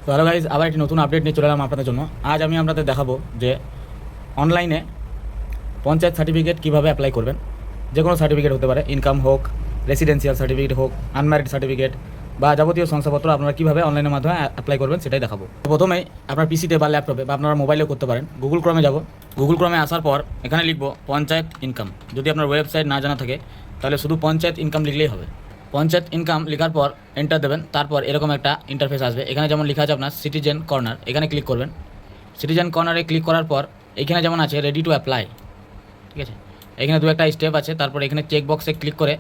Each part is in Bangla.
তো হ্যালো গাইজ, আবার একটি নতুন আপডেট নিয়ে চলে এলাম আপনাদের জন্য। আজ আমি আপনাদের দেখাবো যে অনলাইনে পঞ্চায়েত সার্টিফিকেট কীভাবে অ্যাপ্লাই করবেন। যে কোনো সার্টিফিকেট হতে পারে, ইনকাম হোক, রেসিডেন্সিয়াল সার্টিফিকেট হোক, আনম্যারিড সার্টিফিকেট বা যাবতীয় শংসাপত্র আপনারা কীভাবে অনলাইনের মাধ্যমে অ্যাপ্লাই করবেন সেটাই দেখাবো। প্রথমেই আপনার পিসিতে বা ল্যাপটপে বা আপনারা মোবাইলেও করতে পারেন। গুগল ক্রমে যাব। গুগল ক্রমে আসার পর এখানে লিখবো পঞ্চায়েত ইনকাম। যদি আপনার ওয়েবসাইট না জানা থাকে তাহলে শুধু পঞ্চায়েত ইনকাম লিখলেই হবে। পঞ্চায়েত ইনকাম লেখার পর এন্টার দেবেন। তারপর এরকম একটা ইন্টারফেস আসবে। এখানে যেমন লেখা আছে আপনার সিটিজেন কর্নার, এখানে ক্লিক করবেন। সিটিজেন কর্নারে ক্লিক করার পর এখানে যেমন আছে রেডি টু অ্যাপ্লাই, ঠিক আছে, এখানে দু একটা স্টেপ আছে। তারপর এখানে চেক বক্সে ক্লিক করে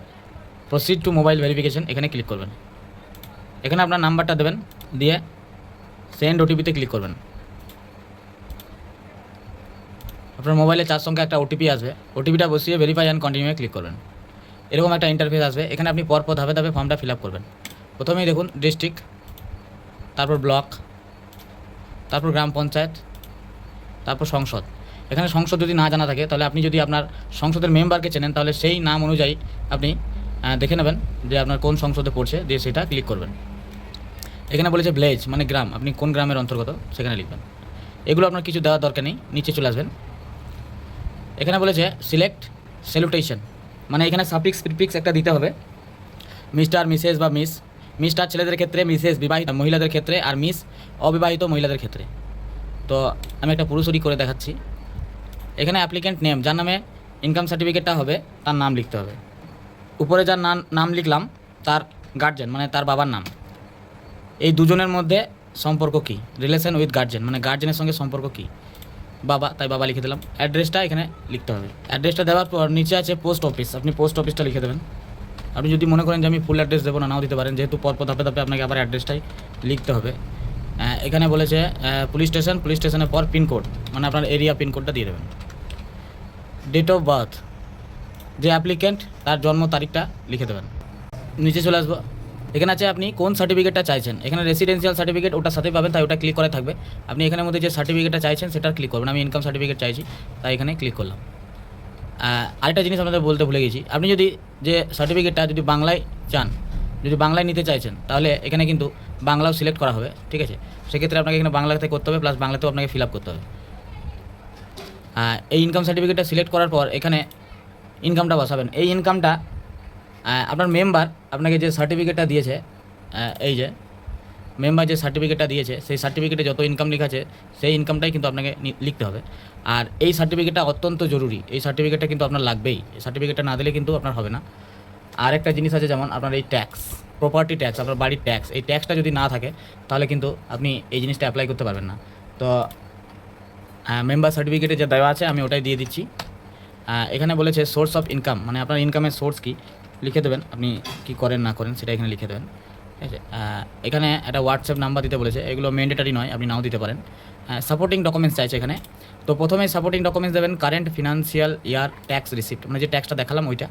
প্রসিড টু মোবাইল ভেরিফিকেশন এখানে ক্লিক করবেন। এখানে আপনার নাম্বারটা দেবেন, দিয়ে সেন্ড ওটিপিতে ক্লিক করবেন। আপনার মোবাইলে 4 সংখ্যা একটা ওটিপি আসবে। ওটিপিটা বসিয়ে ভেরিফাই অ্যান্ড কন্টিনিউয়ে ক্লিক করবেন। এরকম একটা ইন্টারফেস আসবে। এখানে আপনি পরপর ধাপে ধাপে ফর্মটা ফিল আপ করবেন। প্রথমেই দেখুন ডিস্ট্রিক্ট, তারপর ব্লক, তারপর গ্রাম পঞ্চায়েত, তারপর সংসদ। এখানে সংসদ যদি না জানা থাকে তাহলে আপনি যদি আপনার সংসদের মেম্বারকে চেনেন তাহলে সেই নাম অনুযায়ী আপনি দেখে নেবেন যে আপনার কোন সংসদে পড়ছে, দিয়ে সেটা ক্লিক করবেন। এখানে বলেছে ভিলেজ মানে গ্রাম, আপনি কোন গ্রামের অন্তর্গত সেখানে লিখবেন। এগুলো আপনার কিছু দেওয়ার দরকার নেই, নিচে চলে আসবেন। এখানে বলেছে সিলেক্ট স্যালুটেশন, মানে এখানে সাফিক্স প্রিফিক্স একটা দিতে হবে। মিস্টার, মিসেস বা মিস। মিস্টার ছেলেদের ক্ষেত্রে, মিসেস বিবাহিত মহিলাদের ক্ষেত্রে, আর মিস অবিবাহিত মহিলাদের ক্ষেত্রে। তো আমি একটা পুরুষরি করে দেখাচ্ছি। এখানে অ্যাপ্লিক্যান্ট নেম, যার নামে ইনকাম সার্টিফিকেটটা হবে তার নাম লিখতে হবে। উপরে যার নাম লিখলাম তার গার্জেন মানে তার বাবার নাম। এই দুজনের মধ্যে সম্পর্ক কী, রিলেশন উইথ গার্জেন মানে গার্জেনের সঙ্গে সম্পর্ক কী, বাবা, তাই বাবা লিখে দিলাম। অ্যাড্রেসটা এখানে লিখতে হবে। অ্যাড্রেসটা দেওয়ার পর নিচে আছে পোস্ট অফিস, আপনি পোস্ট অফিসটা লিখে দেবেন। আপনি যদি মনে করেন যে আমি ফুল অ্যাড্রেস দেবো না, নাও দিতে পারেন, যেহেতু পরপর ধাপে ধাপে আপনাকে আবার অ্যাড্রেসটাই লিখতে হবে। এখানে বলেছে পুলিশ স্টেশন, পুলিশ স্টেশনের পর পিনকোড মানে আপনার এরিয়া পিনকোডটা দিয়ে দেবেন। ডেট অফ বার্থ, যে অ্যাপ্লিক্যান্ট তার জন্ম তারিখটা লিখে দেবেন। নিচে চলে আসবো। এখানে আছে আপনি কোন সার্টিফিকেটটা চাইছেন। এখানে রেসিডেন্সিয়াল সার্টিফিকেট ওটার সাথেই পাবেন, তাই ওটা ক্লিক করে থাকবে। আপনি এখানের মধ্যে যে সার্টিফিকেটটা চাইছেন সেটা ক্লিক করবেন। আমি ইনকাম সার্টিফিকেট চাইছি, তাই এখানে ক্লিক করলাম। আরেকটা জিনিস আপনাদের বলতে ভুলে গেছি, আপনি যদি যে সার্টিফিকেটটা যদি বাংলায় চান, যদি বাংলায় নিতে চাইছেন তাহলে এখানে কিন্তু বাংলাও সিলেক্ট করা হবে, ঠিক আছে। সেক্ষেত্রে আপনাকে এখানে বাংলাতে করতে হবে, প্লাস বাংলাতেও আপনাকে ফিল আপ করতে হবে। এই ইনকাম সার্টিফিকেটটা সিলেক্ট করার পর এখানে ইনকামটা বসাবেন। এই ইনকামটা আপনার মেম্বার আপনাকে যে সার্টিফিকেটটা দিয়েছে, এই যে মেম্বার যে সার্টিফিকেটটা দিয়েছে সেই সার্টিফিকেটে যত ইনকাম লেখা আছে সেই ইনকামটাই কিন্তু আপনাকে লিখতে হবে। আর এই সার্টিফিকেটটা অত্যন্ত জরুরি, এই সার্টিফিকেটটা কিন্তু আপনার লাগবেই। এই সার্টিফিকেটটা না দিলে কিন্তু আপনার হবে না। আর একটা জিনিস আছে, যেমন আপনার এই ট্যাক্স, প্রপার্টি ট্যাক্স, আপনার বাড়ির ট্যাক্স, এই ট্যাক্সটা যদি না থাকে তাহলে কিন্তু আপনি এই জিনিসটা অ্যাপ্লাই করতে পারবেন না। তো মেম্বার সার্টিফিকেটে যে দেওয়া আছে আমি ওটাই দিয়ে দিচ্ছি। এখানে বলেছে সোর্স অফ ইনকাম, মানে আপনার ইনকামের সোর্স কী লিখে দেবেন, আপনি কী করেন না করেন সেটা এখানে লিখে দেবেন, ঠিক আছে। এখানে একটা হোয়াটসঅ্যাপ নাম্বার দিতে বলেছে, এগুলো ম্যান্ডেটারি নয়, আপনি নাও দিতে পারেন। সাপোর্টিং ডকুমেন্টস চাইছে এখানে। তো প্রথমে সাপোর্টিং ডকুমেন্টস দেবেন current financial year tax receipt, মানে যে ট্যাক্সটা দেখালাম ওইটা।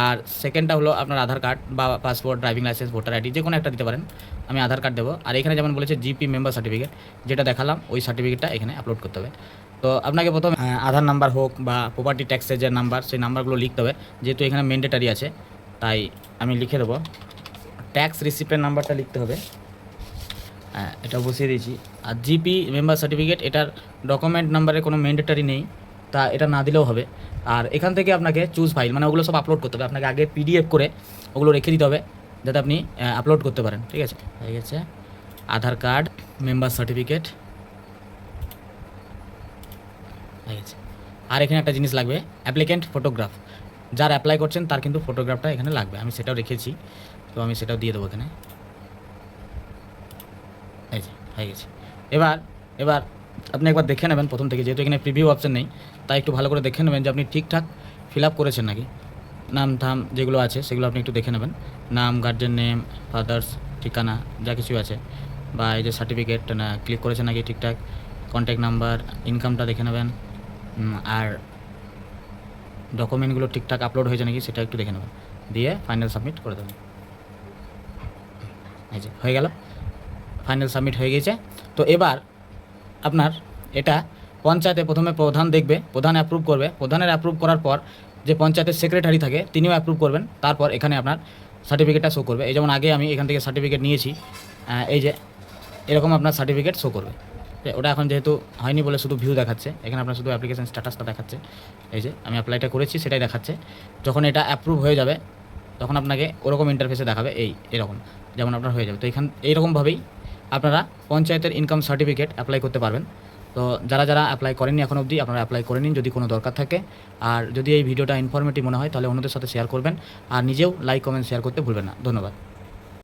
আর সেকেন্ডটা হলো আপনার আধার কার্ড বা passport, driving licence, voter ID, যে কোনো একটা দিতে পারেন। আমি আধার কার্ড দেবো। আর এখানে যেমন বলেছে জিপি মেম্বার সার্টিফিকেট, যেটা দেখালাম ওই সার্টিফিকেটটা এখানে আপলোড করতে হবে। তো আপনাকে প্রথমে আধার নাম্বার হোক বা প্রপার্টি ট্যাক্সের যে নাম্বার সেই নাম্বারগুলো লিখতে হবে, যেহেতু এখানে ম্যান্ডেটারি আছে তাই আমি লিখে দেবো। ট্যাক্স রিসিপ্টের নাম্বারটা লিখতে হবে, এটা বসিয়ে দিয়েছি। আর জিপি মেম্বার সার্টিফিকেট, এটার ডকুমেন্ট নাম্বারে কোনো ম্যান্ডেটারি নেই, তা এটা না দিলেও হবে। আর এখান থেকে আপনাকে চুজ ফাইল, মানে ওগুলো সব আপলোড করতে হবে। আপনাকে আগে পিডিএফ করে ওগুলো রেখে দিতে হবে যাতে আপনি আপলোড করতে পারেন, ঠিক আছে। হয়ে গেছে আধার কার্ড, মেম্বার সার্টিফিকেট হয়ে গেছে। আর এখানে একটা জিনিস লাগবে, অ্যাপ্লিক্যান্ট ফটোগ্রাফ, যার অ্যাপ্লাই করছেন তার কিন্তু ফটোগ্রাফটা এখানে লাগবে। আমি সেটাও রেখেছি, তো আমি সেটাও দিয়ে দেবো এখানে। এই যে হয়ে গেছে। এবার আপনি একবার দেখে নেবেন প্রথম থেকে, যেহেতু এখানে প্রিভিউ অপশন নেই তাই একটু ভালো করে দেখে নেবেন যে আপনি ঠিকঠাক ফিল আপ করেছেন নাকি। নাম ধাম যেগুলো আছে সেগুলো আপনি একটু দেখে নেবেন, নাম, গার্জেন নেম, ফাদার্স, ঠিকানা, যা কিছু আছে, বা এই যে সার্টিফিকেট ক্লিক করেছেন নাকি ঠিকঠাক, কন্ট্যাক্ট নাম্বার, ইনকামটা দেখে নেবেন, আর ডকুমেন্টগুলো ঠিকঠাক আপলোড হয়েছে নাকি সেটা একটু দেখে নেবেন, দিয়ে ফাইনাল সাবমিট করে দেবেন। এই যে হয়ে গেল, ফাইনাল সাবমিট হয়ে গেছে। তো এবার আপনার এটা পঞ্চায়েতে প্রথমে প্রধান দেখবে, প্রধান অ্যাপ্রুভ করবে। প্রধানের অ্যাপ্রুভ করার পর যে পঞ্চায়েতের সেক্রেটারি থাকে তিনিও অ্যাপ্রুভ করবেন। তারপর এখানে আপনার সার্টিফিকেটটা শো করবে। এই যেমন আগে আমি এখান থেকে সার্টিফিকেট নিয়েছি, এই যে এরকম আপনার সার্টিফিকেট শো করবে। ওটা এখন যেহেতু হয়নি বলে শুধু ভিউ দেখাচ্ছে, এখানে আপনার শুধু অ্যাপ্লিকেশন স্ট্যাটাসটা দেখাচ্ছে। এই যে আমি অ্যাপ্লাইটা করেছি সেটাই দেখাচ্ছে। যখন এটা অ্যাপ্রুভ হয়ে যাবে তখন আপনাকে ওরকম ইন্টারফেসে দেখাবে এরকম, যেমন আপনার হয়ে যাবে। তো এইরকমভাবেই আপনারা পঞ্চায়েতের ইনকাম সার্টিফিকেট অ্যাপ্লাই করতে পারবেন। তো যারা অ্যাপ্লাই করেননি এখন অবধি, আপনারা অ্যাপ্লাই করে নিন যদি কোনো দরকার থাকে। আর যদি এই ভিডিওটা ইনফরমেটিভ মনে হয় তাহলে অন্যদের সাথে শেয়ার করবেন, আর নিজেও লাইক কমেন্ট শেয়ার করতে ভুলবেন না। ধন্যবাদ।